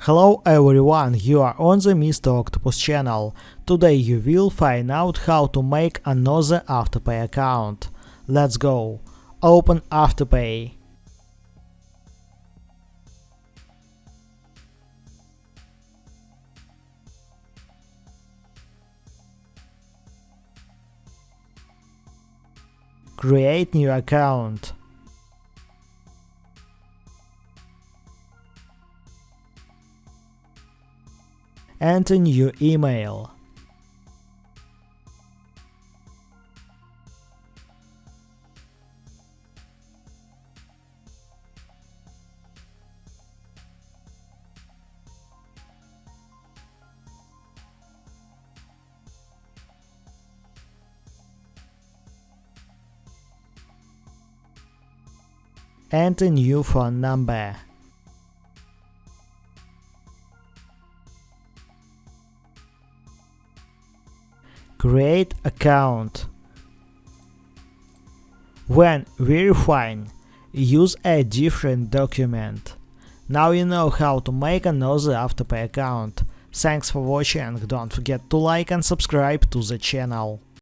Hello everyone, you are on the Mr. Octopus channel. Today you will find out how to make another Afterpay account. Let's go. Open Afterpay. Create new account. Enter new email. Enter new phone number. Create account. When verifying, use a different document. Now you know how to make another Afterpay account. Thanks for watching, don't forget to like and subscribe to the channel.